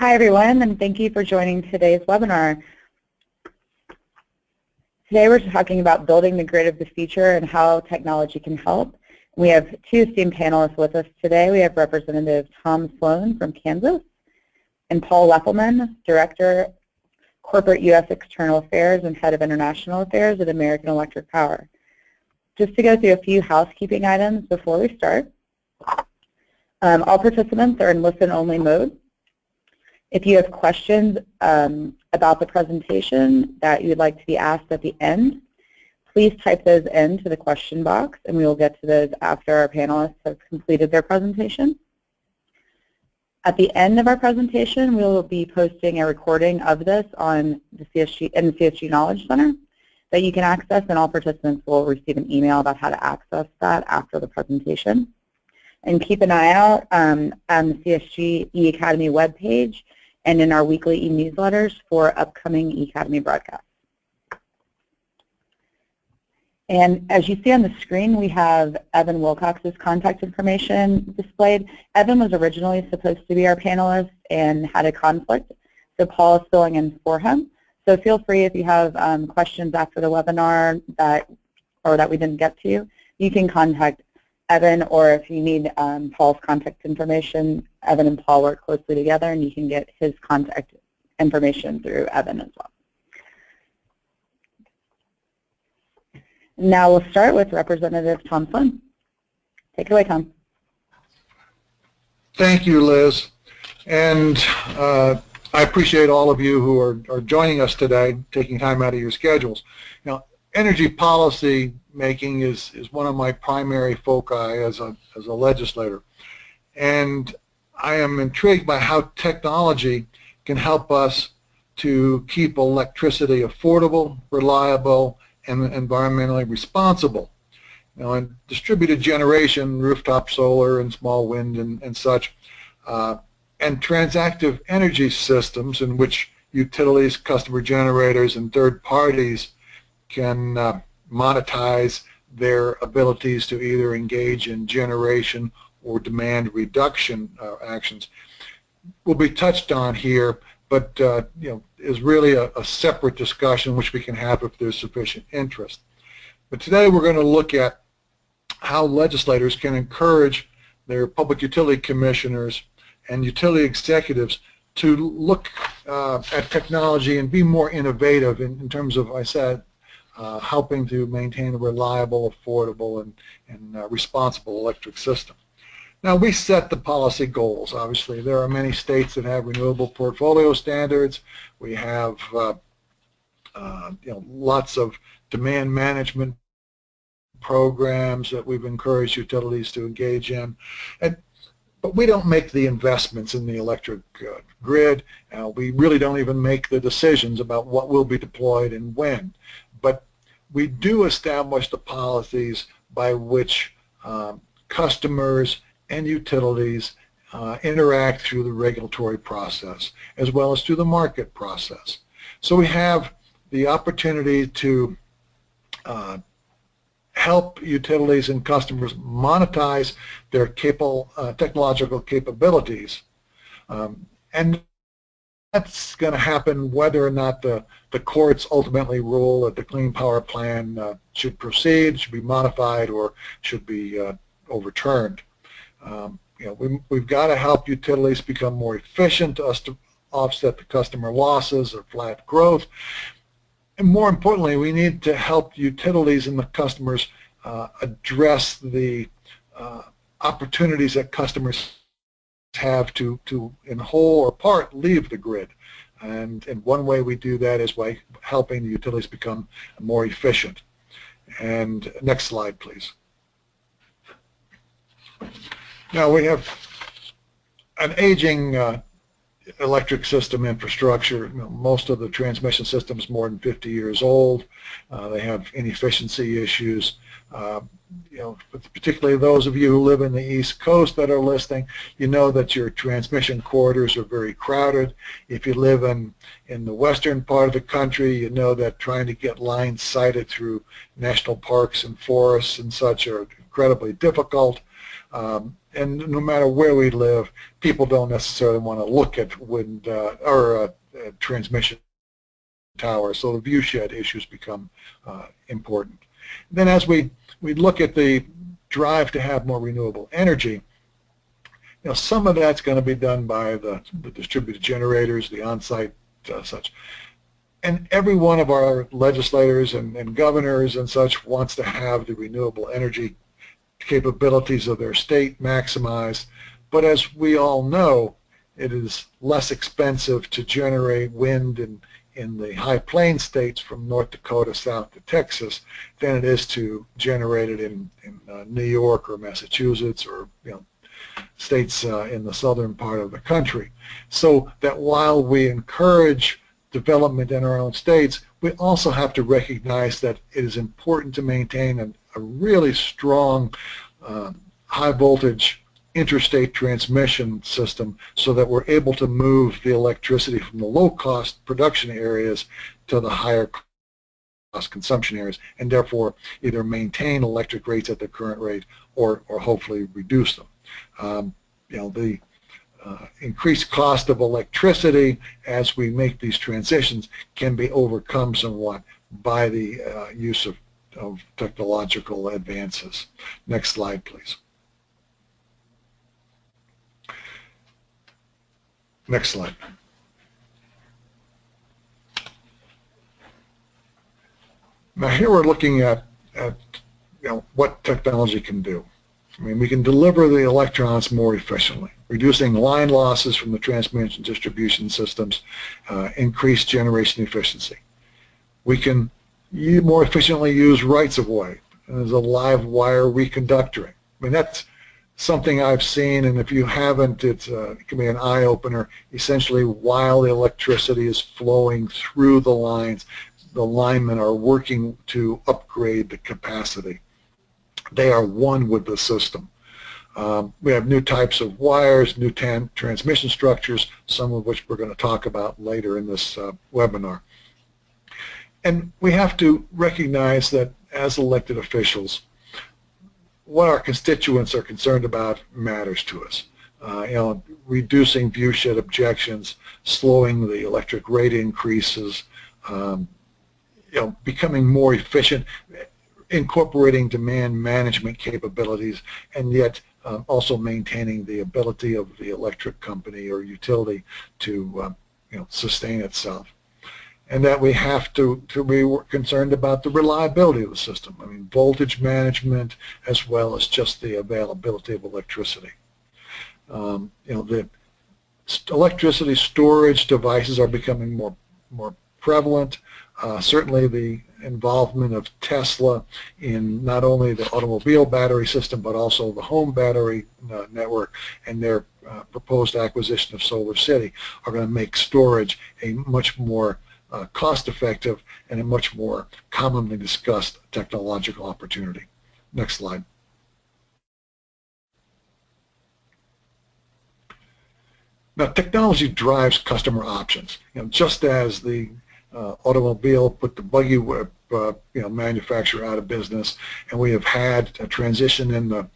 Hi everyone, and thank you for joining today's webinar. Today we're talking about building the grid of the future and how technology can help. We have two esteemed panelists with us today. We have Representative Tom Sloan from Kansas and Paul Leffelman, Director, Corporate U.S. External Affairs and Head of International Affairs at American Electric Power. Just to go through a few housekeeping items before we start. All participants are in listen-only mode. If you have questions about the presentation that you would like to be asked at the end, please type those into the question box, and we will get to those after our panelists have completed their presentation. At the end of our presentation, we will be posting a recording of this on the CSG Knowledge Center that you can access, and all participants will receive an email about how to access that after the presentation. And keep an eye out on the CSG eCademy webpage and in our weekly e-newsletters for upcoming eCademy broadcasts. And as you see on the screen, we have Evan Wilcox's contact information displayed. Evan was originally supposed to be our panelist and had a conflict, so Paul is filling in for him. So feel free if you have questions after the webinar that we didn't get to, you can contact Evan, or if you need Paul's contact information, Evan and Paul work closely together and you can get his contact information through Evan as well. Now we'll start with Representative Tom Sloan. Take it away, Tom. Thank you, Liz. And I appreciate all of you who are joining us today, taking time out of your schedules. Now, energy policy making is one of my primary foci as a legislator. And I am intrigued by how technology can help us to keep electricity affordable, reliable, and environmentally responsible. You know, in distributed generation, rooftop solar and small wind and such, and transactive energy systems in which utilities, customer generators, and third parties can monetize their abilities to either engage in generation or demand reduction actions will be touched on here, but you know, is really a separate discussion which we can have if there's sufficient interest. But today we're going to look at how legislators can encourage their public utility commissioners and utility executives to look at technology and be more innovative in terms of, I said, helping to maintain a reliable, affordable, and responsible electric system. Now, we set the policy goals. Obviously, there are many states that have renewable portfolio standards. We have you know, lots of demand management programs that we've encouraged utilities to engage in. But we don't make the investments in the electric grid. We really don't even make the decisions about what will be deployed and when. But we do establish the policies by which customers and utilities interact through the regulatory process, as well as through the market process. So we have the opportunity to help utilities and customers monetize their technological capabilities. And that's going to happen whether or not the courts ultimately rule that the Clean Power Plan should proceed, should be modified, or should be overturned. You know, we've got to help utilities become more efficient to offset the customer losses or flat growth. And more importantly, we need to help utilities and the customers address the opportunities that customers have to in whole or part leave the grid. And one way we do that is by helping the utilities become more efficient. And next slide, please. Now we have an aging electric system infrastructure. You know, most of the transmission systems more than 50 years old. They have inefficiency issues. You know, particularly those of you who live in the East Coast that are listening, you know that your transmission corridors are very crowded. If you live in the western part of the country, you know that trying to get lines sited through national parks and forests and such are incredibly difficult. And no matter where we live, people don't necessarily want to look at wind or transmission towers, so the viewshed issues become important. Then as we look at the drive to have more renewable energy, some of that's going to be done by the distributed generators, the on-site such. And every one of our legislators and governors and such wants to have the renewable energy capabilities of their state maximized. But as we all know, it is less expensive to generate wind in the high plains states from North Dakota south to Texas than it is to generate it in New York or Massachusetts or states in the southern part of the country. So that while we encourage development in our own states, we also have to recognize that it is important to maintain a really strong high voltage interstate transmission system so that we're able to move the electricity from the low cost production areas to the higher cost consumption areas, and therefore either maintain electric rates at their current rate or hopefully reduce them. The increased cost of electricity as we make these transitions can be overcome somewhat by the use of technological advances. Next slide, please. Next slide. Now here we're looking at what technology can do. I mean, we can deliver the electrons more efficiently, reducing line losses from the transmission distribution systems, increase generation efficiency. We can more efficiently use rights-of-way as a live wire reconductoring. I mean, that's something I've seen, and if you haven't, it can be an eye-opener. Essentially, while the electricity is flowing through the lines, the linemen are working to upgrade the capacity. They are one with the system. We have new types of wires, new transmission structures, some of which we're going to talk about later in this webinar. And we have to recognize that as elected officials, what our constituents are concerned about matters to us. Reducing viewshed objections, slowing the electric rate increases, becoming more efficient, incorporating demand management capabilities, and yet also maintaining the ability of the electric company or utility to sustain itself. And that we have to be concerned about the reliability of the system. I mean, voltage management as well as just the availability of electricity. The electricity storage devices are becoming more prevalent. Certainly the involvement of Tesla in not only the automobile battery system but also the home battery network and their proposed acquisition of Solar City are going to make storage a much more cost-effective and a much more commonly discussed technological opportunity. Next slide. Now, technology drives customer options. Just as the automobile put the buggy manufacturer out of business, and we have had a transition in the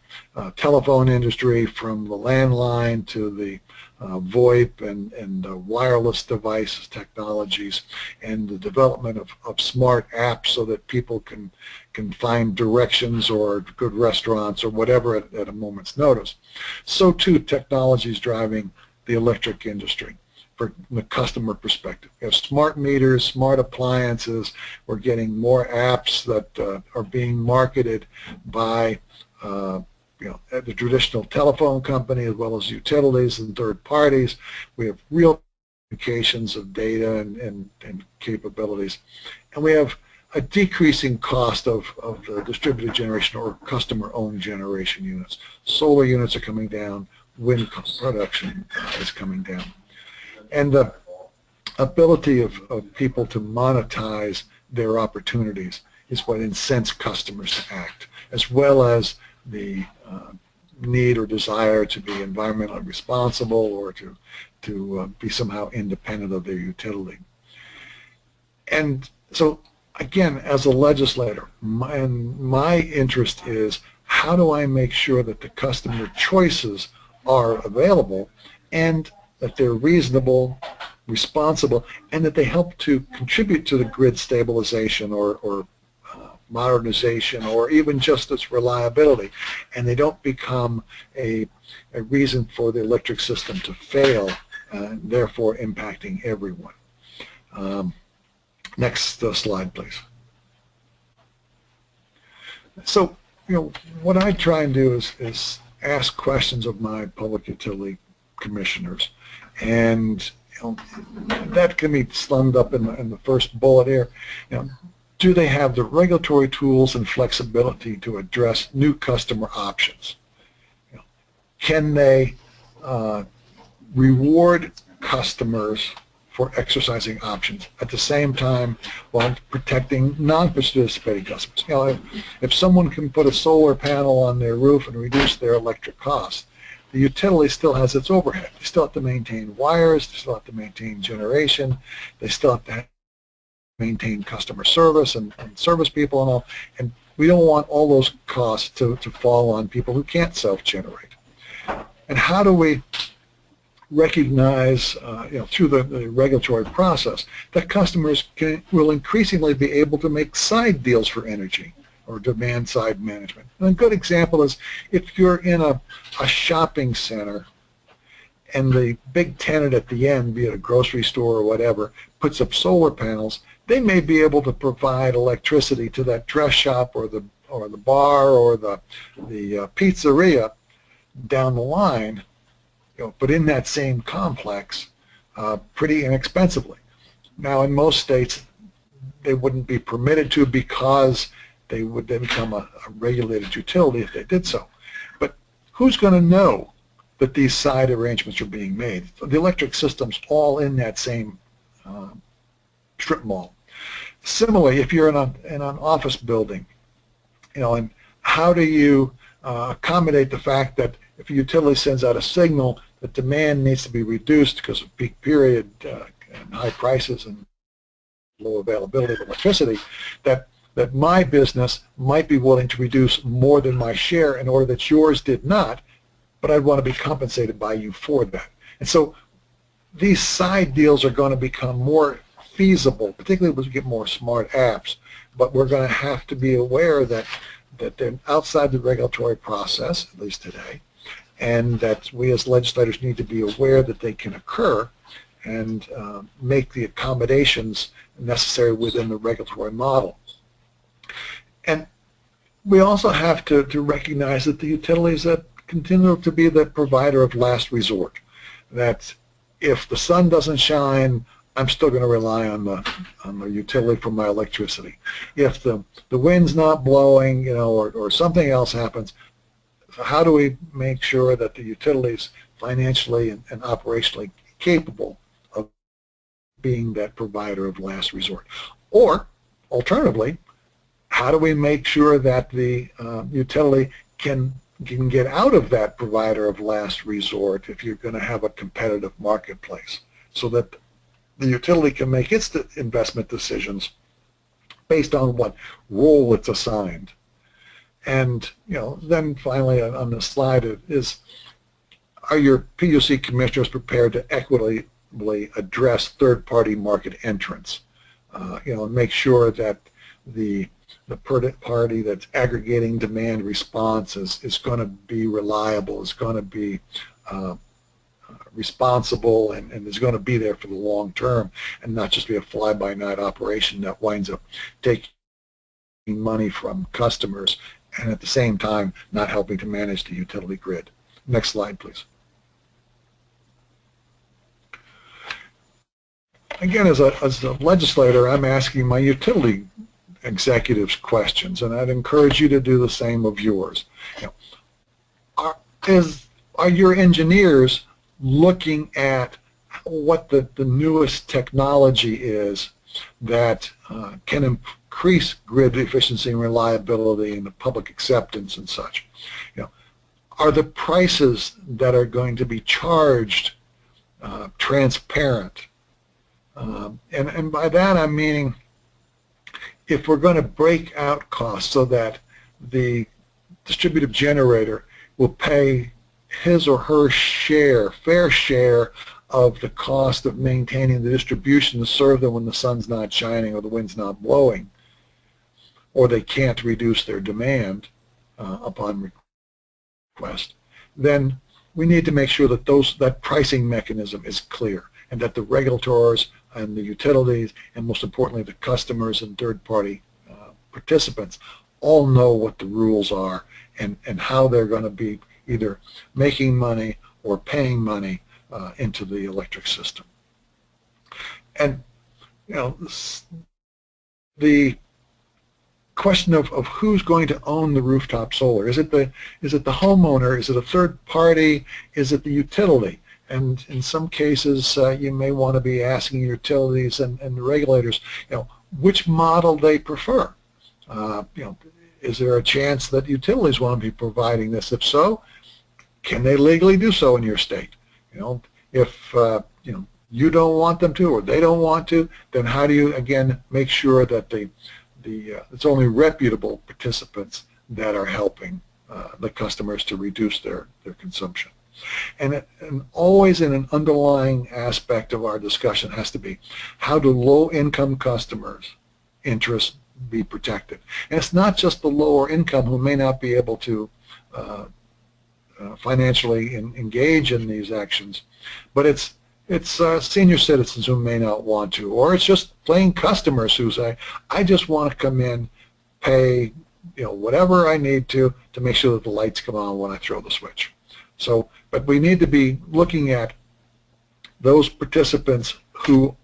telephone industry from the landline to the VoIP and wireless devices technologies, and the development of smart apps so that people can find directions or good restaurants or whatever at a moment's notice. So too, technology is driving the electric industry from the customer perspective. We have smart meters, smart appliances. We're getting more apps that are being marketed by the traditional telephone company as well as utilities and third parties. We have real communications of data and capabilities. And we have a decreasing cost of the distributed generation or customer-owned generation units. Solar units are coming down, wind production is coming down. And the ability of people to monetize their opportunities is what incents customers to act, as well as the need or desire to be environmentally responsible or to be somehow independent of their utility. And so, again, as a legislator, my interest is how do I make sure that the customer choices are available and that they're reasonable, responsible, and that they help to contribute to the grid stabilization or modernization or even just its reliability, and they don't become a reason for the electric system to fail, therefore impacting everyone. Next slide, please. So, what I try and do is ask questions of my public utility commissioners, and that can be summed up in the first bullet here. Do they have the regulatory tools and flexibility to address new customer options? Can they reward customers for exercising options at the same time while protecting non-participating customers? If someone can put a solar panel on their roof and reduce their electric costs, the utility still has its overhead. They still have to maintain wires, they still have to maintain generation, they still have to maintain customer service and service people and all, and we don't want all those costs to fall on people who can't self-generate. And how do we recognize, through the regulatory process, that customers will increasingly be able to make side deals for energy or demand-side management? And a good example is if you're in a shopping center and the big tenant at the end, be it a grocery store or whatever, puts up solar panels, they may be able to provide electricity to that dress shop or the bar or the pizzeria down the line, but in that same complex, pretty inexpensively. Now, in most states, they wouldn't be permitted to because they would then become a regulated utility if they did so. But who's going to know that these side arrangements are being made? The electric system's all in that same strip mall. Similarly, if you're in an office building, and how do you accommodate the fact that if a utility sends out a signal that demand needs to be reduced because of peak period and high prices and low availability of electricity, that my business might be willing to reduce more than my share in order that yours did not, but I'd want to be compensated by you for that. And so these side deals are going to become more feasible, particularly as we get more smart apps, but we're going to have to be aware that they're outside the regulatory process, at least today, and that we as legislators need to be aware that they can occur and make the accommodations necessary within the regulatory model. And we also have to recognize that the utilities that continue to be the provider of last resort, that if the sun doesn't shine, I'm still going to rely on the utility for my electricity. If the wind's not blowing, or something else happens, how do we make sure that the utility's financially and operationally capable of being that provider of last resort? Or, alternatively, how do we make sure that the utility can get out of that provider of last resort if you're going to have a competitive marketplace, so that the utility can make its investment decisions based on what role it's assigned? And then finally on the slide is, are your PUC commissioners prepared to equitably address third-party market entrants? And make sure that the party that's aggregating demand response is going to be reliable, is going to be responsible, and is going to be there for the long term, and not just be a fly-by-night operation that winds up taking money from customers and at the same time not helping to manage the utility grid. Next slide, please. Again, as a legislator, I'm asking my utility executives questions, and I'd encourage you to do the same of yours. Are your engineers looking at what the newest technology is that can increase grid efficiency and reliability and the public acceptance and such? Are the prices that are going to be charged transparent? And by that I'm meaning, if we're going to break out costs so that the distributed generator will pay his or her fair share of the cost of maintaining the distribution to serve them when the sun's not shining or the wind's not blowing, or they can't reduce their demand upon request, then we need to make sure that that pricing mechanism is clear, and that the regulators and the utilities, and most importantly the customers and third-party participants, all know what the rules are and how they're going to be either making money or paying money into the electric system. And the question of who's going to own the rooftop solar. Is it the homeowner? Is it a third party? Is it the utility? And in some cases, you may want to be asking utilities and the regulators, which model they prefer. Is there a chance that utilities want to be providing this? If so, can they legally do so in your state? If you don't want them to, or they don't want to, then how do you again make sure that it's only reputable participants that are helping the customers to reduce their consumption? And always in an underlying aspect of our discussion has to be, how do low-income customers' interests be protected? And it's not just the lower income who may not be able to financially engage in these actions, but it's senior citizens who may not want to, or it's just plain customers who say, I just want to come in, pay whatever I need to make sure that the lights come on when I throw the switch. So, but we need to be looking at those participants who,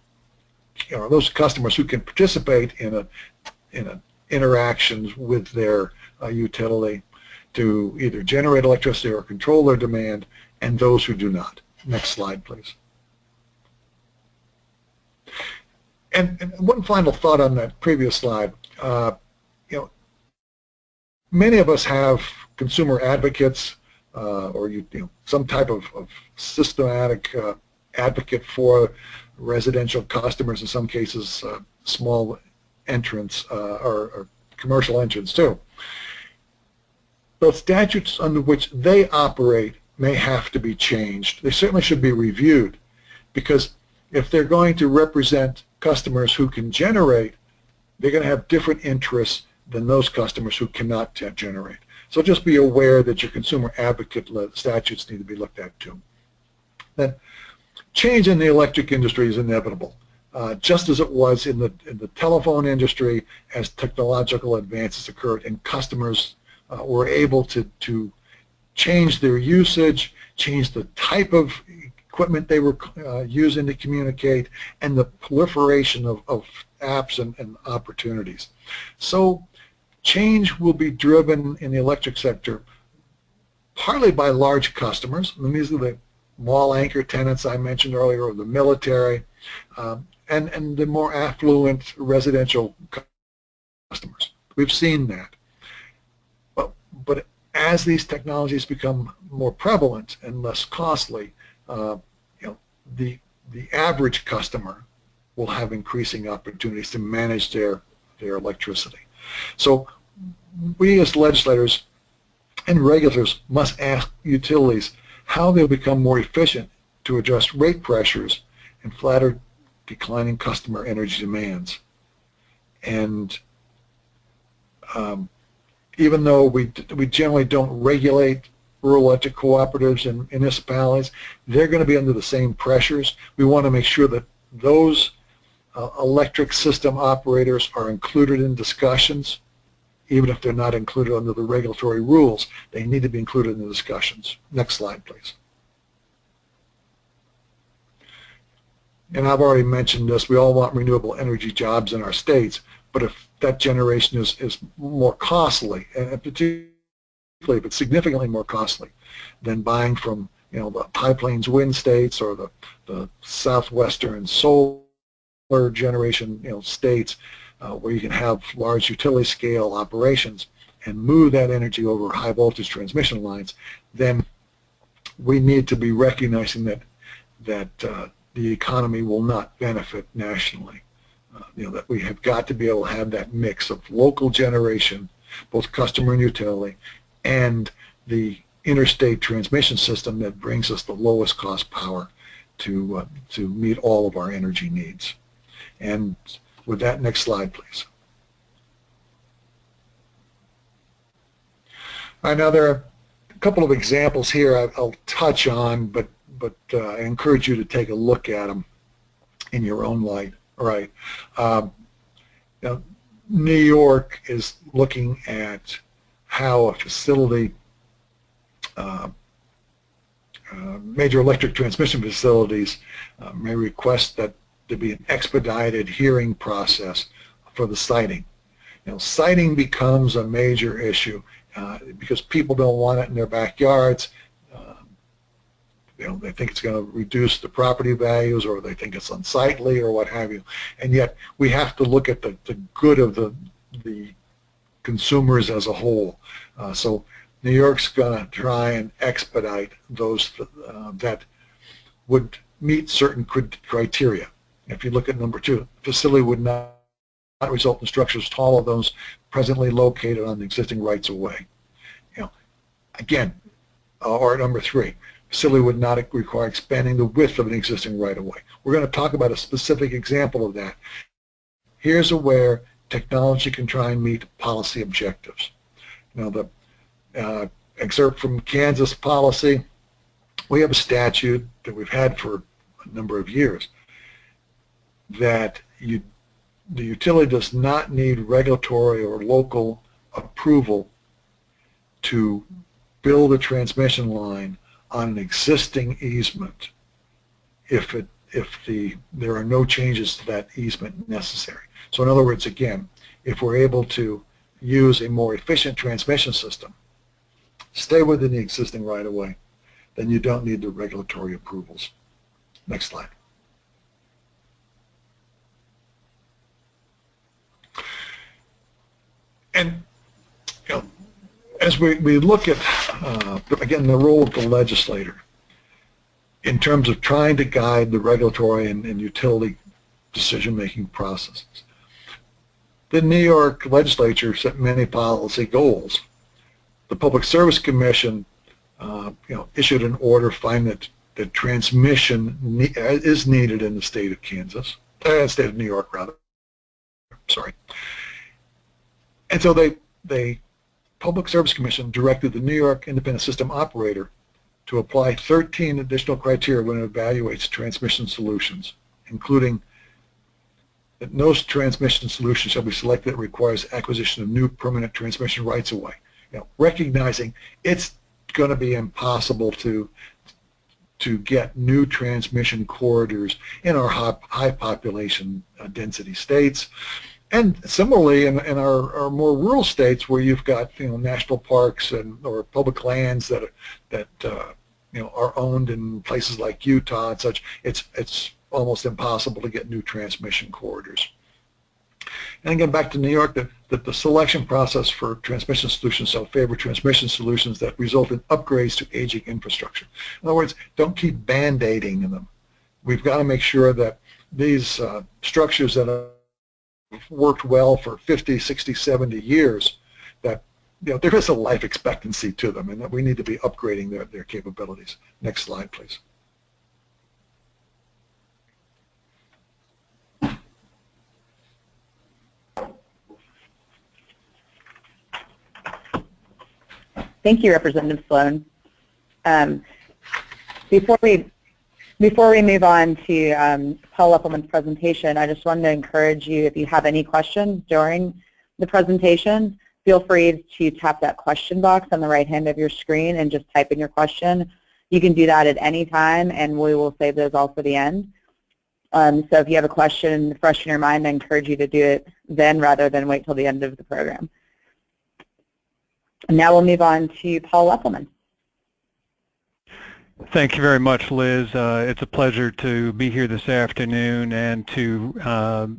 those customers who can participate in interactions with their utility to either generate electricity or control their demand, and those who do not. Next slide, please. And one final thought on that previous slide. Many of us have consumer advocates or some type of systematic advocate for residential customers, in some cases small entrants or commercial entrants too. The statutes under which they operate may have to be changed. They certainly should be reviewed, because if they're going to represent customers who can generate, they're going to have different interests than those customers who cannot generate. So just be aware that your consumer advocate statutes need to be looked at too. Then, change in the electric industry is inevitable, just as it was in the telephone industry as technological advances occurred and customers were able to change their usage, change the type of equipment they were using to communicate, and the proliferation of apps and opportunities. So change will be driven in the electric sector partly by large customers, and these are the mall anchor tenants I mentioned earlier, or the military, and the more affluent residential customers. We've seen that. But as these technologies become more prevalent and less costly, the average customer will have increasing opportunities to manage their electricity. So we as legislators and regulators must ask utilities how they'll become more efficient to address rate pressures and flatter declining customer energy demands. And even though we generally don't regulate rural electric cooperatives and municipalities, they're going to be under the same pressures. We want to make sure that those electric system operators are included in discussions, even if they're not included under the regulatory rules. They need to be included in the discussions. Next slide, please. And I've already mentioned this, we all want renewable energy jobs in our states, but if that generation is more costly, and particularly if it's significantly more costly than buying from the High Plains wind states or the southwestern solar generation states, where you can have large utility scale operations and move that energy over high voltage transmission lines, then we need to be recognizing that the economy will not benefit nationally. That we have got to be able to have that mix of local generation, both customer and utility, and the interstate transmission system that brings us the lowest cost power to meet all of our energy needs. And with that, next slide, please. I know there are a couple of examples here I'll touch on, but I encourage you to take a look at them in your own light. All right. New York is looking at how a facility, major electric transmission facilities may request that there be an expedited hearing process for the siting. Siting becomes a major issue because people don't want it in their backyards. They think it's going to reduce the property values, or they think it's unsightly, or what have you. And yet we have to look at the good of the consumers as a whole. So New York's going to try and expedite those that would meet certain criteria. If you look at number 2, the facility would not result in structures taller than those presently located on the existing rights-of-way. Again, or number 3, facility would not require expanding the width of an existing right-of-way. We're going to talk about a specific example of that. Here's where technology can try and meet policy objectives. The excerpt from Kansas policy, we have a statute that we've had for a number of years that the utility does not need regulatory or local approval to build a transmission line on an existing easement if there are no changes to that easement necessary. So in other words, again, if we're able to use a more efficient transmission system, stay within the existing right-of-way, then you don't need the regulatory approvals. Next slide. And as we look at, again, the role of the legislator in terms of trying to guide the regulatory and utility decision-making processes, the New York Legislature set many policy goals. The Public Service Commission issued an order finding that transmission is needed in the state of Kansas, state of New York, rather. Sorry. And so the Public Service Commission directed the New York Independent System Operator to apply 13 additional criteria when it evaluates transmission solutions, including that no transmission solution shall be selected that requires acquisition of new permanent transmission rights-of-way. Recognizing it's going to be impossible to get new transmission corridors in our high population density states. And similarly, in our more rural states where you've got national parks or public lands that are owned in places like Utah and such, it's almost impossible to get new transmission corridors. And again, back to New York, that the selection process for transmission solutions shall favor transmission solutions that result in upgrades to aging infrastructure. In other words, don't keep band-aiding them. We've got to make sure that these structures that have worked well for 50, 60, 70 years, that there is a life expectancy to them, and that we need to be upgrading their capabilities. Next slide, please. Thank you, Representative Sloan. Before we move on to Paul Leppelman's presentation, I just wanted to encourage you, if you have any questions during the presentation, feel free to tap that question box on the right hand of your screen and just type in your question. You can do that at any time, and we will save those all for the end. So if you have a question fresh in your mind, I encourage you to do it then rather than wait till the end of the program. And now we'll move on to Paul Leppelman. Thank you very much, Liz. It's a pleasure to be here this afternoon and to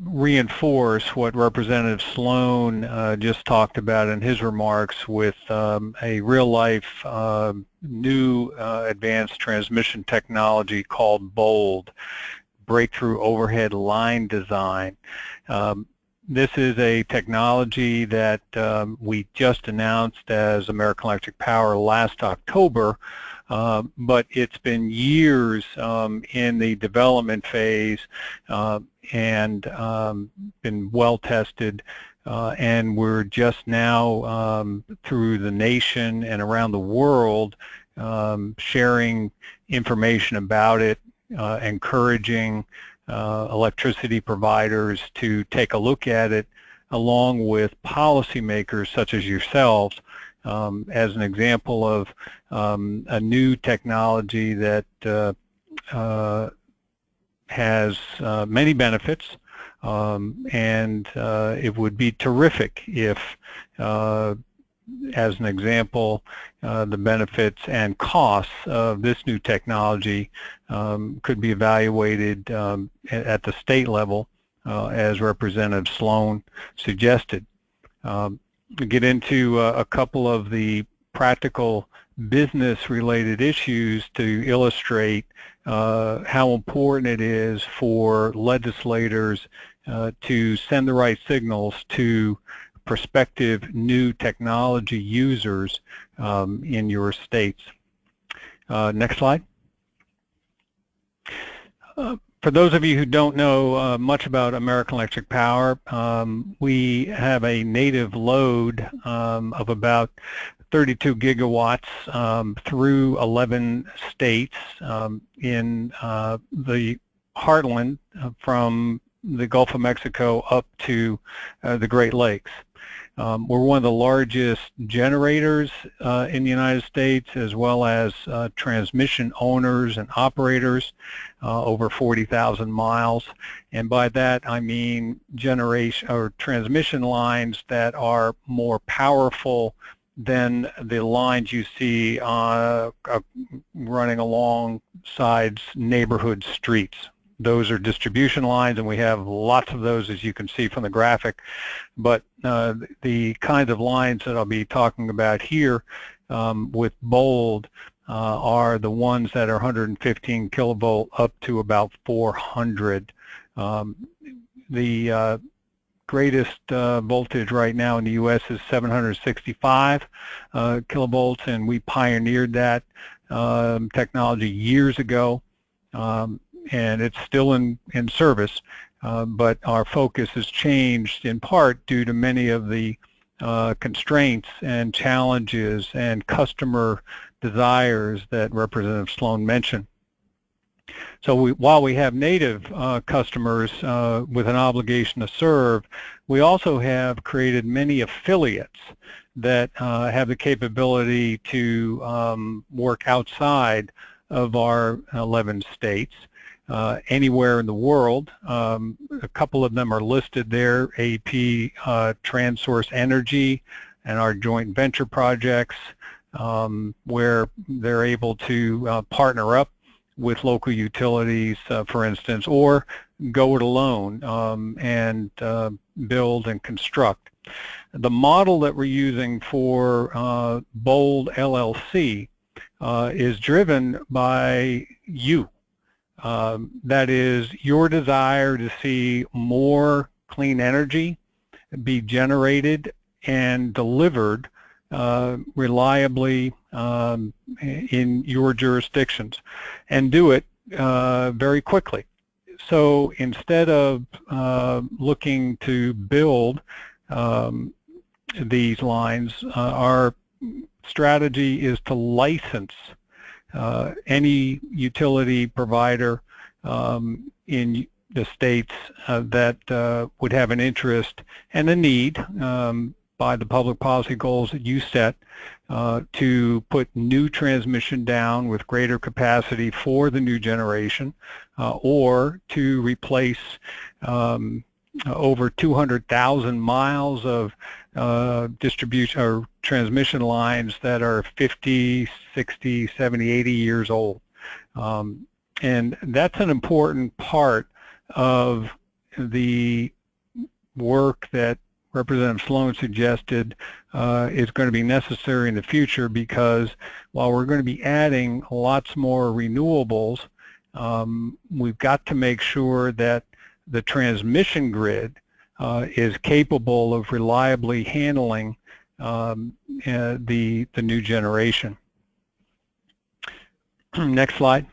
reinforce what Representative Sloan just talked about in his remarks with a real-life new advanced transmission technology called BOLD, Breakthrough Overhead Line Design. This is a technology that we just announced as American Electric Power last October, but it's been years in the development phase and been well tested, and we're just now through the nation and around the world sharing information about it, encouraging electricity providers to take a look at it, along with policymakers such as yourselves, as an example of a new technology that has many benefits, and it would be terrific if, as an example, the benefits and costs of this new technology could be evaluated at the state level, as Representative Sloan suggested. We get into a couple of the practical business-related issues to illustrate how important it is for legislators to send the right signals to prospective new technology users in your states. Next slide. For those of you who don't know much about American Electric Power, we have a native load of about 32 gigawatts through 11 states in the heartland from the Gulf of Mexico up to the Great Lakes. We're one of the largest generators in the United States, as well as transmission owners and operators, over 40,000 miles. And by that I mean generation or transmission lines that are more powerful than the lines you see running alongside neighborhood streets. Those are distribution lines, and we have lots of those, as you can see from the graphic. But the kinds of lines that I'll be talking about here with bold are the ones that are 115 kilovolt up to about 400. The greatest voltage right now in the U.S. is 765 kilovolts, and we pioneered that technology years ago. And it's still in service, but our focus has changed in part due to many of the constraints and challenges and customer desires that Representative Sloan mentioned. So while we have native customers with an obligation to serve, we also have created many affiliates that have the capability to work outside of our 11 states. Anywhere in the world. A couple of them are listed there, AP Transource Energy and our joint venture projects, where they're able to partner up with local utilities, for instance, or go it alone and build and construct. The model that we're using for Bold LLC is driven by you. That is your desire to see more clean energy be generated and delivered reliably in your jurisdictions, and do it very quickly. So instead of looking to build these lines, our strategy is to license any utility provider in the states that would have an interest and a need by the public policy goals that you set to put new transmission down with greater capacity for the new generation, or to replace over 200,000 miles of distribution or transmission lines that are 50, 60, 70, 80 years old. And that's an important part of the work that Representative Sloan suggested is going to be necessary in the future, because while we're going to be adding lots more renewables, we've got to make sure that the transmission grid is capable of reliably handling the new generation. Next slide.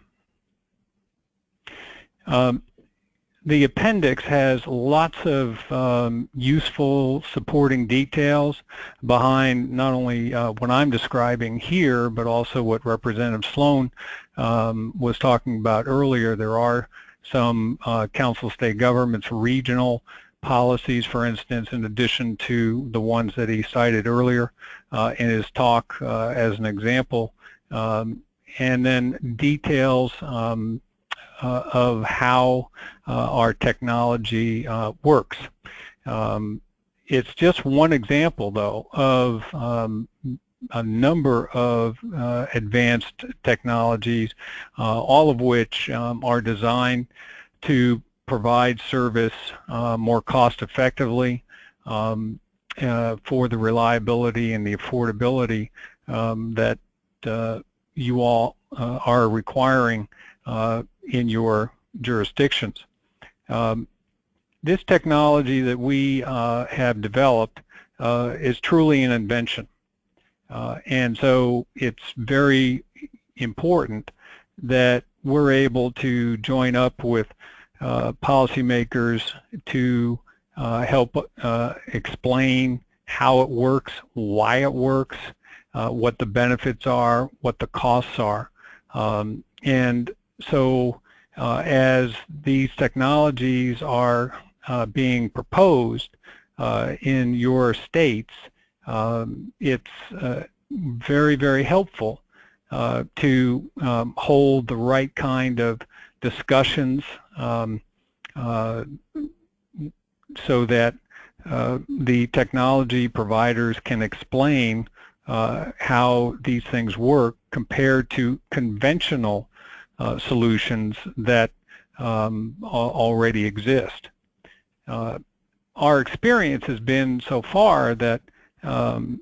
The appendix has lots of useful supporting details behind not only what I'm describing here, but also what Representative Sloan was talking about earlier. There are some council state governments regional policies, for instance, in addition to the ones that he cited earlier in his talk as an example, and then details of how our technology works. It's just one example, though, of a number of advanced technologies, all of which are designed to provide service more cost effectively for the reliability and the affordability that you all are requiring in your jurisdictions. This technology that we have developed is truly an invention. And so it's very important that we're able to join up with policymakers to help explain how it works, why it works, what the benefits are, what the costs are. And so as these technologies are being proposed in your states, it's very, very helpful to hold the right kind of discussions so that the technology providers can explain how these things work compared to conventional solutions that already exist. Our experience has been so far that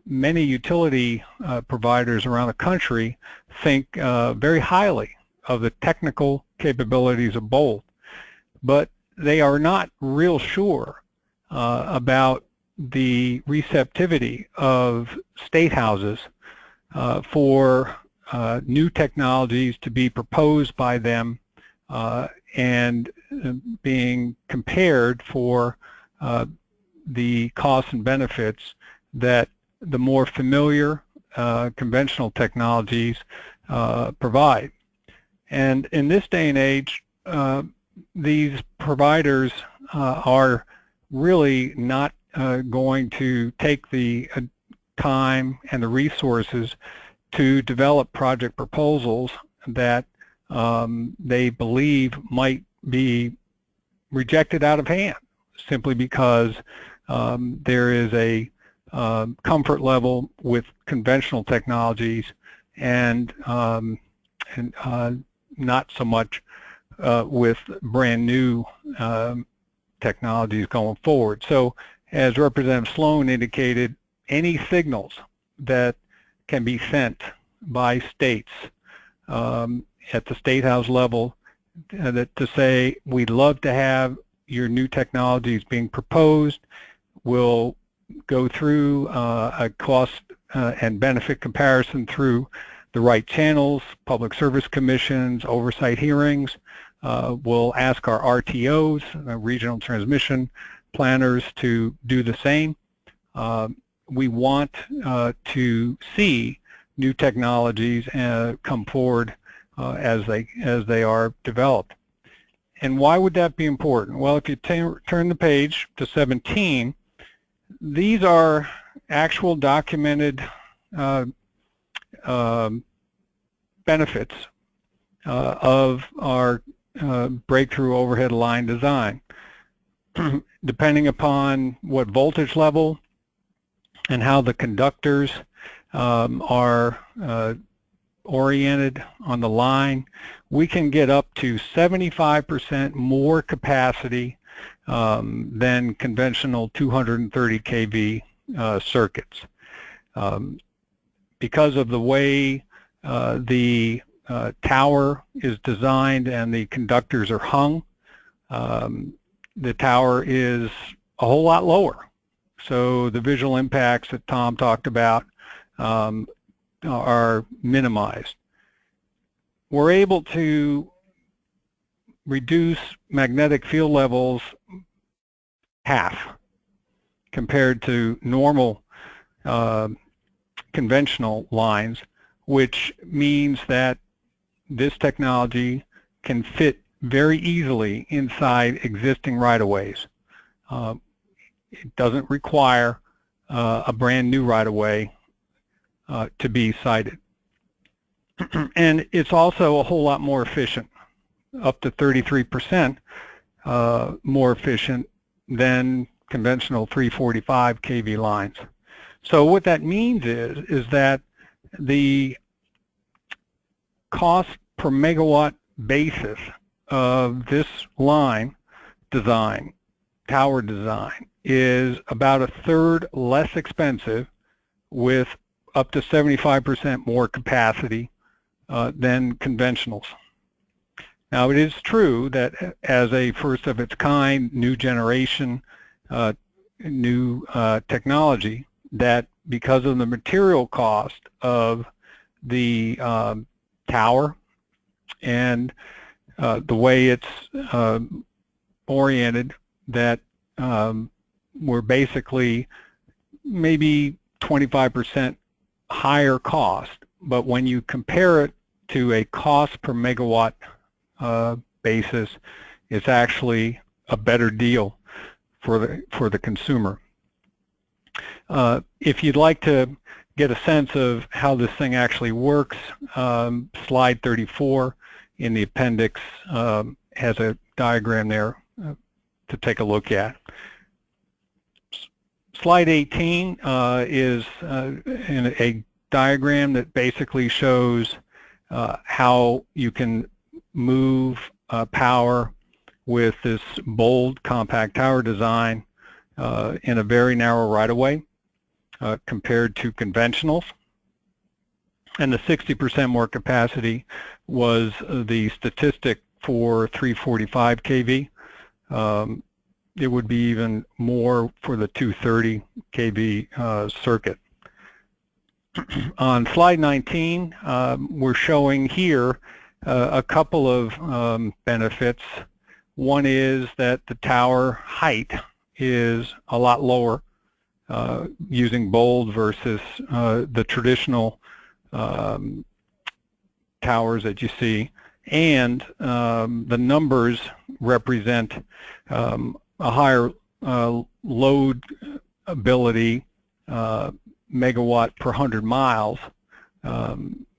many utility providers around the country think very highly of the technical capabilities of both, but they are not real sure about the receptivity of state houses for new technologies to be proposed by them and being compared for the costs and benefits that the more familiar conventional technologies provide. And in this day and age, these providers are really not going to take the time and the resources to develop project proposals that they believe might be rejected out of hand simply because there is a comfort level with conventional technologies and not so much with brand new technologies going forward. So as Representative Sloan indicated, any signals that can be sent by states at the State House level to say, we'd love to have your new technologies being proposed, we'll go through a cost and benefit comparison through the right channels, public service commissions, oversight hearings. We'll ask our RTOs, regional transmission planners, to do the same. We want to see new technologies come forward as they are developed. And why would that be important? Well, if you turn the page to 17, these are actual documented benefits of our breakthrough overhead line design. Depending upon what voltage level and how the conductors are oriented on the line, we can get up to 75% more capacity than conventional 230 kV circuits. Because of the way the tower is designed and the conductors are hung, the tower is a whole lot lower. So the visual impacts that Tom talked about are minimized. We're able to reduce magnetic field levels half compared to normal conventional lines, which means that this technology can fit very easily inside existing right-of-ways. It doesn't require a brand new right-of-way to be sited. And it's also a whole lot more efficient, up to 33% more efficient than conventional 345 kV lines. So what that means is that the cost per megawatt basis of this line design, tower design, is about a third less expensive with up to 75% more capacity than conventionals. Now, it is true that as a first of its kind, new generation, new technology, that because of the material cost of the tower and the way it's oriented, that we're basically maybe 25% higher cost. But when you compare it to a cost per megawatt basis, it's actually a better deal for the consumer. If you'd like to get a sense of how this thing actually works, slide 34 in the appendix has a diagram there to take a look at. Slide 18 is in a diagram that basically shows how you can move power with this bold compact tower design in a very narrow right-of-way compared to conventionals. And the 60% more capacity was the statistic for 345 kV. It would be even more for the 230 kV circuit. On slide 19, we're showing here a couple of benefits. One is that the tower height is a lot lower using bold versus the traditional towers that you see, and the numbers represent a higher load ability megawatt per 100 miles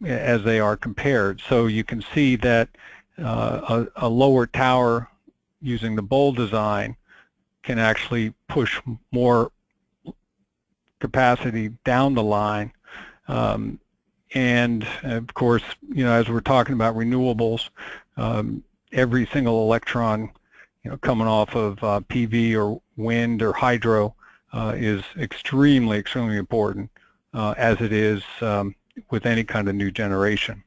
as they are compared. So you can see that a lower tower using the bold design can actually push more capacity down the line. And of course, you know, as we're talking about renewables, every single electron, you know, coming off of PV or wind or hydro is extremely important, as it is with any kind of new generation.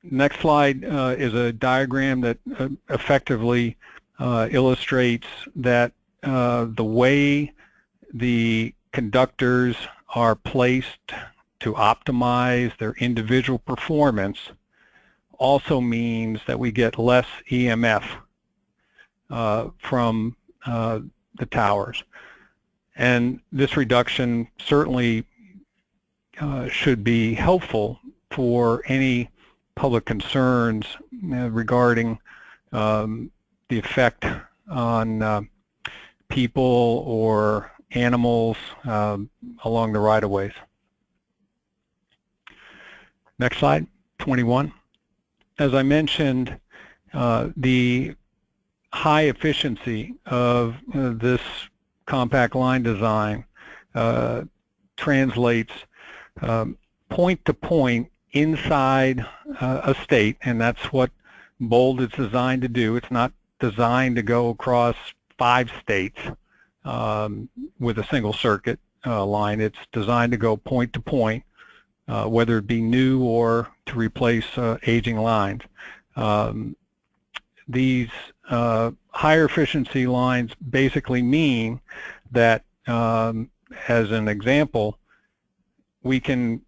Next slide is a diagram that effectively illustrates that the way the conductors are placed to optimize their individual performance also means that we get less EMF from the towers. And this reduction certainly should be helpful for any public concerns regarding the effect on people or animals along the right-of-ways. Next slide, 21. As I mentioned, the high efficiency of this compact line design translates point to point inside a state, and that's what bold is designed to do. It's not designed to go across 5 states with a single circuit line. It's designed to go point to point, whether it be new or to replace aging lines. these higher efficiency lines basically mean that, as an example, we can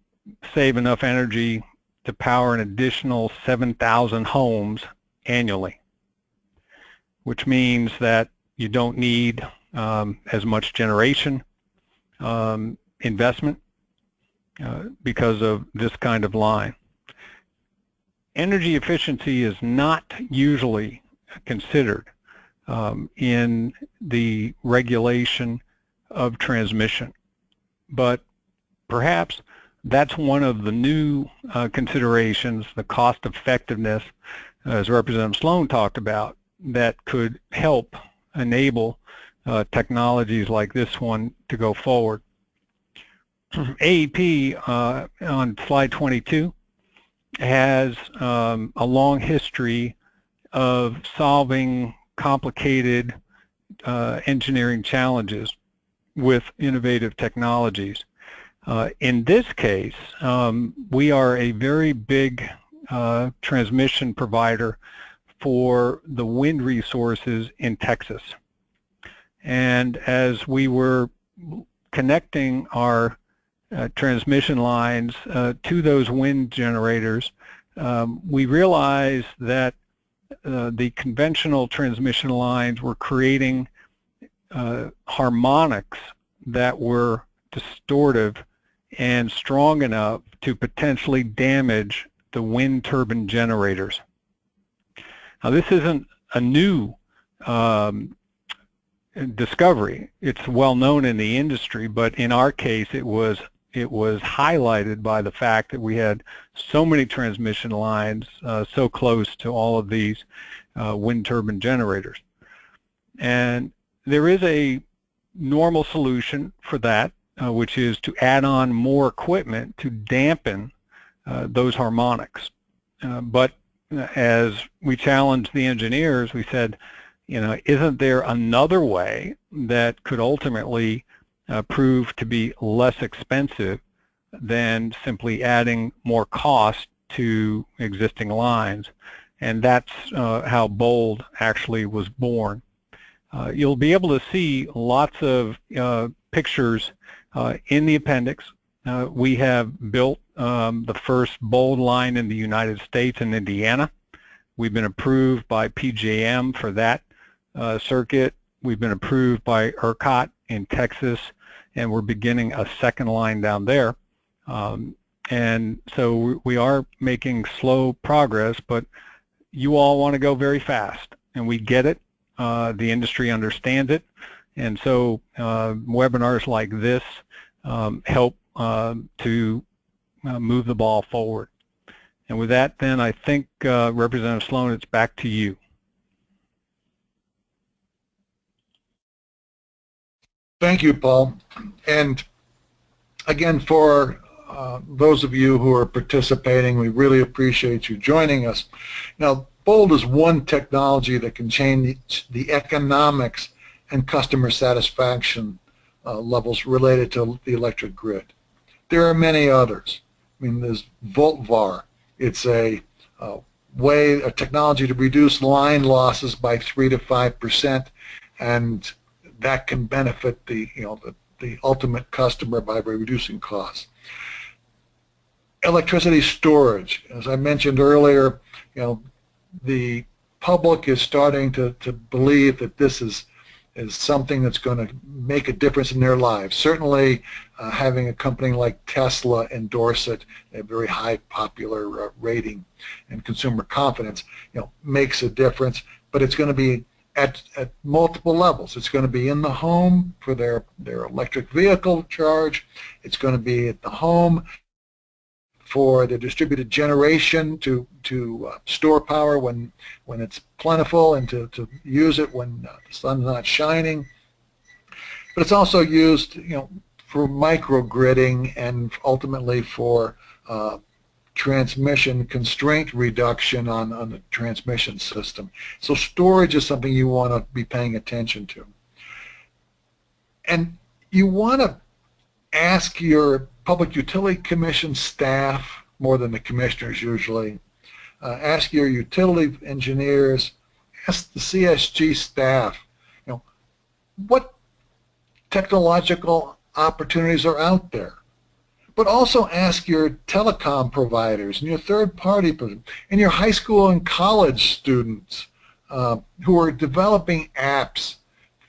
save enough energy to power an additional 7,000 homes annually, which means that you don't need as much generation investment because of this kind of line. Energy efficiency is not usually considered in the regulation of transmission, but perhaps that's one of the new considerations, the cost effectiveness, as Representative Sloan talked about, that could help enable technologies like this one to go forward. AEP on slide 22 has a long history of solving complicated engineering challenges with innovative technologies. In this case, we are a very big transmission provider for the wind resources in Texas. And as we were connecting our transmission lines to those wind generators, we realized that the conventional transmission lines were creating harmonics that were distortive and strong enough to potentially damage the wind turbine generators. Now, this isn't a new discovery. It's well known in the industry, but in our case it was highlighted by the fact that we had so many transmission lines so close to all of these wind turbine generators. And there is a normal solution for that, which is to add on more equipment to dampen those harmonics. But as we challenged the engineers, we said, you know, isn't there another way that could ultimately prove to be less expensive than simply adding more cost to existing lines? And that's how BOLD actually was born. You'll be able to see lots of pictures in the appendix. We have built the first BOLD line in the United States in Indiana. We've been approved by PJM for that circuit. We've been approved by ERCOT in Texas, and we're beginning a second line down there. And so we are making slow progress, but you all want to go very fast, and we get it. The industry understands it, and so webinars like this help to move the ball forward. And with that, then, I think, Representative Sloan, it's back to you. Thank you, Paul. And again, for those of you who are participating, we really appreciate you joining us. Now, BOLD is one technology that can change the economics and customer satisfaction levels related to the electric grid. There are many others. I mean, there's VoltVar. It's a technology to reduce line losses by 3 to 5%, and that can benefit the ultimate customer by reducing costs. Electricity storage, as I mentioned earlier, the public is starting to believe that this is something that's going to make a difference in their lives. Certainly, having a company like Tesla endorse it, a very high popular rating and consumer confidence, makes a difference. But it's going to be at multiple levels. It's going to be in the home for their electric vehicle charge. It's going to be at the home for the distributed generation to store power when it's plentiful, and to use it when the sun's not shining. But it's also used, for microgridding and ultimately for transmission constraint reduction on the transmission system. So storage is something you want to be paying attention to. And you want to ask your Public Utility Commission staff, more than the commissioners usually, ask your utility engineers ask the CSG staff, what technological opportunities are out there. But also ask your telecom providers and your third-party and your high school and college students who are developing apps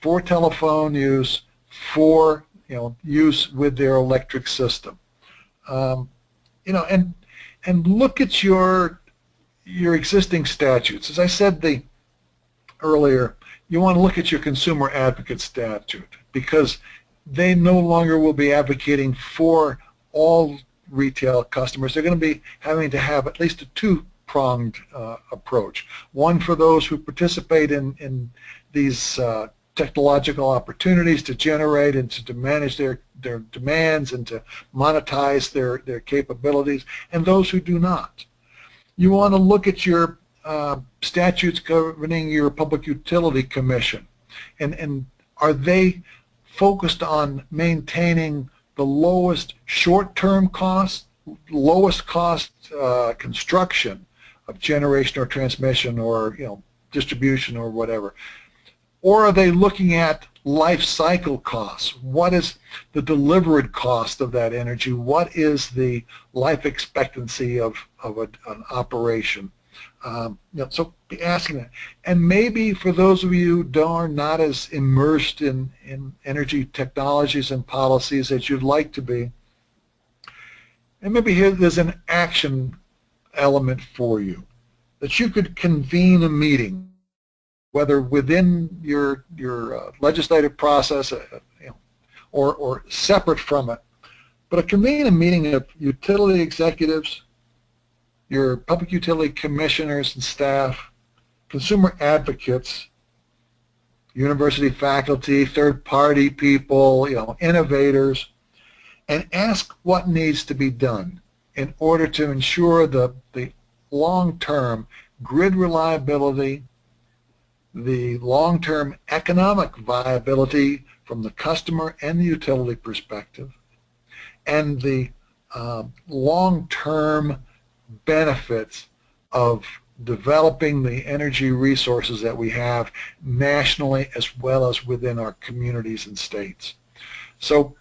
for telephone use, for use with their electric system. And look at your existing statutes. As I said earlier, you want to look at your consumer advocate statute, because they no longer will be advocating for all retail customers. They're going to be having to have at least a two-pronged approach. One for those who participate in these technological opportunities to generate and to manage their demands and to monetize their capabilities, and those who do not. You want to look at your statutes governing your Public Utility Commission, and are they focused on maintaining the lowest short-term cost, lowest cost construction of generation or transmission or distribution or whatever? Or are they looking at life cycle costs? What is the delivered cost of that energy? What is the life expectancy of an operation? So be asking that. And maybe for those of you who are not as immersed in energy technologies and policies as you'd like to be, and maybe there's an action element for you, that you could convene a meeting, whether within your legislative process or separate from it, but convene a meeting of utility executives, your public utility commissioners and staff, consumer advocates, university faculty, third-party people, innovators, and ask what needs to be done in order to ensure the long-term grid reliability, the long-term economic viability from the customer and the utility perspective, and the long-term benefits of developing the energy resources that we have nationally as well as within our communities and states. So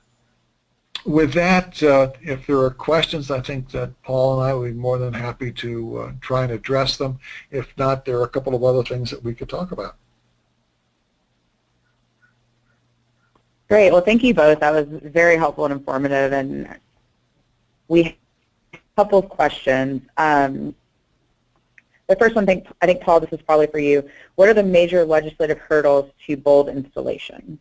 with that, if there are questions, I think that Paul and I would be more than happy to try and address them. If not, there are a couple of other things that we could talk about. Great. Well, thank you both. That was very helpful and informative. And we have a couple of questions. The first one, I think, Paul, this is probably for you. What are the major legislative hurdles to bold installation?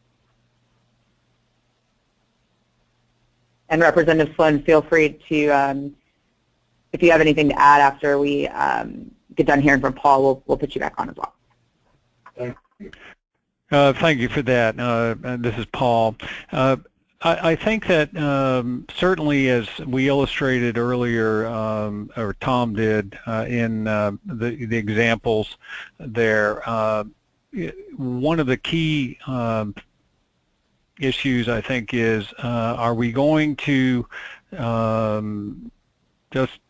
And Representative Sloan, feel free to, if you have anything to add after we get done hearing from Paul, we'll put you back on as well. Thank you. Thank you for that. This is Paul. I think that certainly, as we illustrated earlier, or Tom did in the examples there, one of the key issues, I think, is are we going to just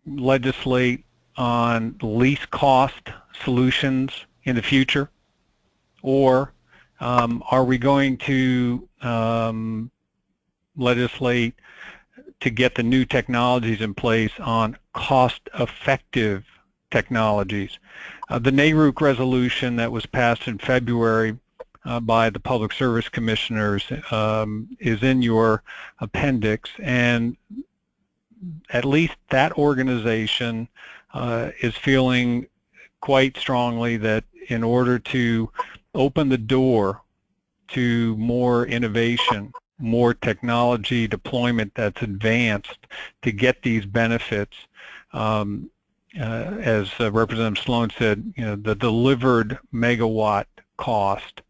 legislate on least cost solutions in the future, or are we going to legislate to get the new technologies in place on cost-effective technologies? The NARUC resolution that was passed in February by the Public Service Commissioners is in your appendix, and at least that organization is feeling quite strongly that in order to open the door to more innovation, more technology deployment that's advanced to get these benefits, as Representative Sloan said, the delivered megawatt cost,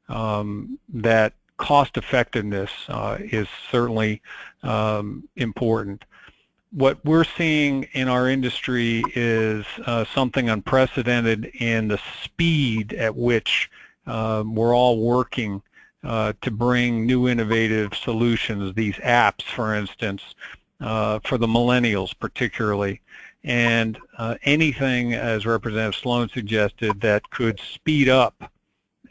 that cost effectiveness is certainly important. What we're seeing in our industry is something unprecedented in the speed at which we're all working to bring new innovative solutions, these apps, for instance, for the millennials particularly. and anything, as Representative Sloan suggested, that could speed up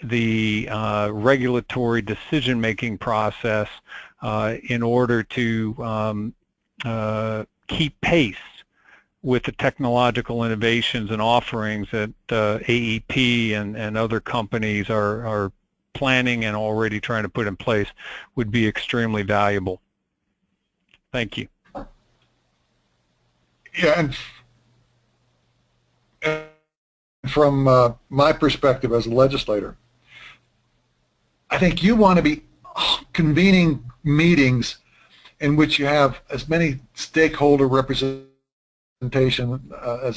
the regulatory decision-making process in order to keep pace with the technological innovations and offerings that AEP and other companies are planning and already trying to put in place would be extremely valuable. Thank you. Yeah, and from my perspective as a legislator, I think you want to be convening meetings in which you have as many stakeholder representation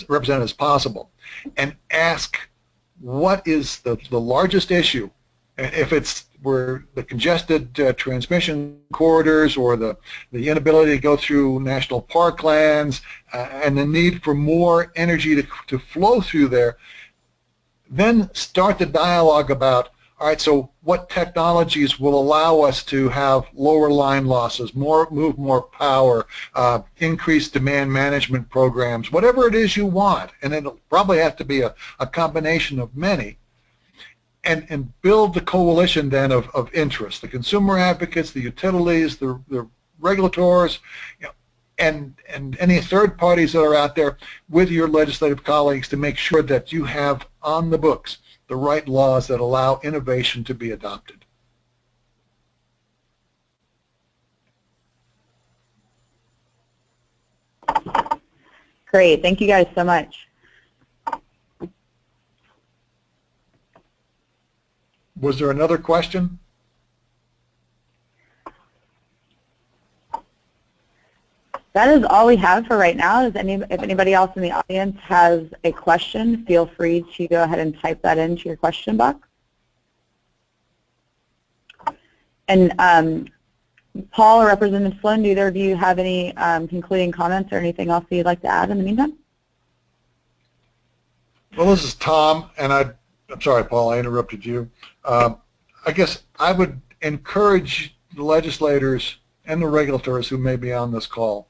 represented as possible, and ask what is the largest issue. If it's where the congested transmission corridors or the inability to go through national parklands and the need for more energy to flow through there, then start the dialogue about, all right, so what technologies will allow us to have lower line losses, move more power, increase demand management programs, whatever it is you want, and it'll probably have to be a combination of many, and build the coalition then of interest, the consumer advocates, the utilities, the regulators, you know, and any third parties that are out there with your legislative colleagues to make sure that you have on the books the right laws that allow innovation to be adopted. Great, thank you guys so much. Was there another question? That is all we have for right now. If anybody else in the audience has a question, feel free to go ahead and type that into your question box. And Paul or Representative Sloan, do either of you have any concluding comments or anything else that you'd like to add in the meantime? Well, this is Tom, and I'm sorry, Paul, I interrupted you. I guess I would encourage the legislators and the regulators who may be on this call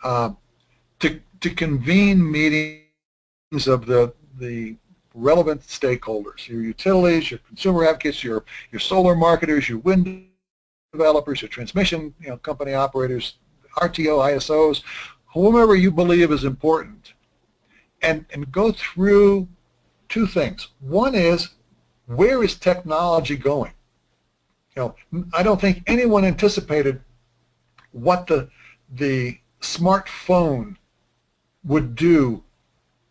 to convene meetings of the relevant stakeholders, your utilities, your consumer advocates, your solar marketers, your wind developers, your transmission company operators, RTO, ISOs, whomever you believe is important, and go through two things. One is, where is technology going? I don't think anyone anticipated what the smartphone would do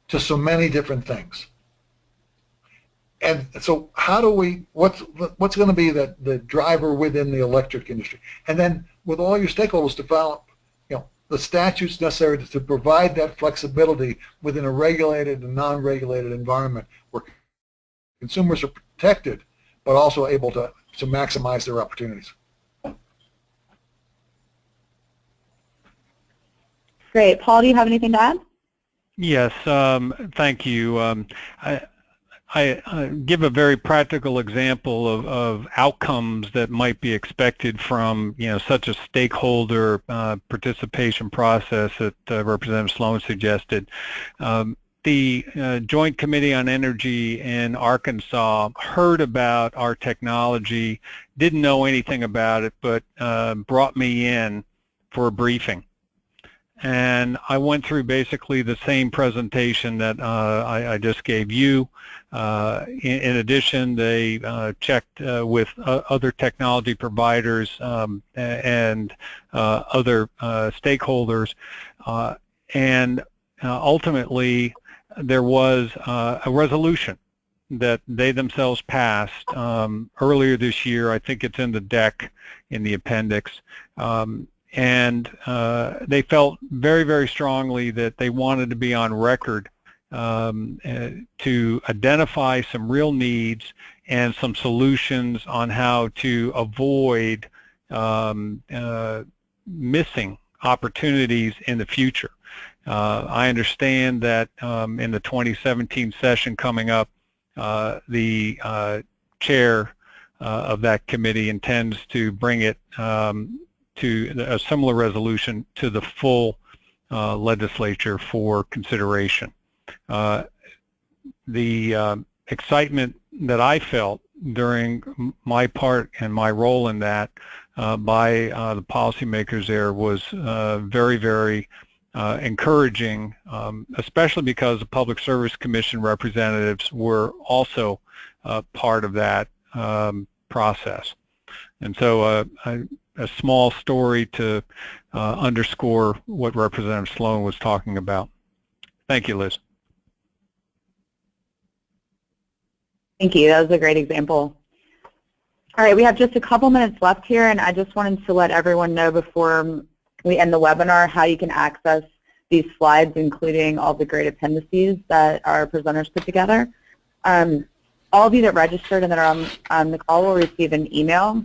to so many different things. And so how do what's going to be the driver within the electric industry? And then with all your stakeholders, develop the statutes necessary to provide that flexibility within a regulated and non-regulated environment where consumers are protected but also able to maximize their opportunities. Great. Paul, do you have anything to add? Yes, thank you. I give a very practical example of outcomes that might be expected from such a stakeholder participation process that Representative Sloan suggested. The Joint Committee on Energy in Arkansas heard about our technology, didn't know anything about it, but brought me in for a briefing. And I went through basically the same presentation that I just gave you. In addition, they checked with other technology providers and other stakeholders, and ultimately there was a resolution that they themselves passed earlier this year. I think it's in the deck in the appendix. And they felt very, very strongly that they wanted to be on record to identify some real needs and some solutions on how to avoid missing opportunities in the future. I understand that in the 2017 session coming up, the chair of that committee intends to bring it to a similar resolution to the full legislature for consideration. The excitement that I felt during my part and my role in that by the policymakers there was very, very encouraging, especially because the Public Service Commission representatives were also part of that process. And so a small story to underscore what Representative Sloan was talking about. Thank you, Liz. Thank you. That was a great example. All right, we have just a couple minutes left here, and I just wanted to let everyone know before we end the webinar how you can access these slides, including all the great appendices that our presenters put together. All of you that registered and that are on the call will receive an email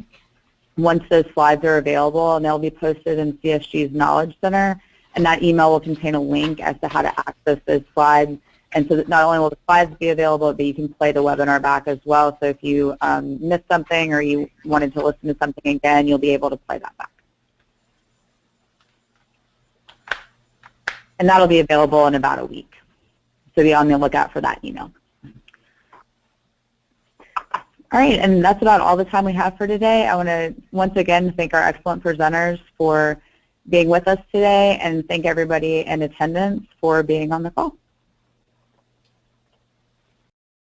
once those slides are available, and they'll be posted in CSG's Knowledge Center, and that email will contain a link as to how to access those slides. And so that not only will the slides be available, but you can play the webinar back as well. So if you missed something or you wanted to listen to something again, you'll be able to play that back. And that'll be available in about a week. So be on the lookout for that email. All right, and that's about all the time we have for today. I want to once again thank our excellent presenters for being with us today, and thank everybody in attendance for being on the call.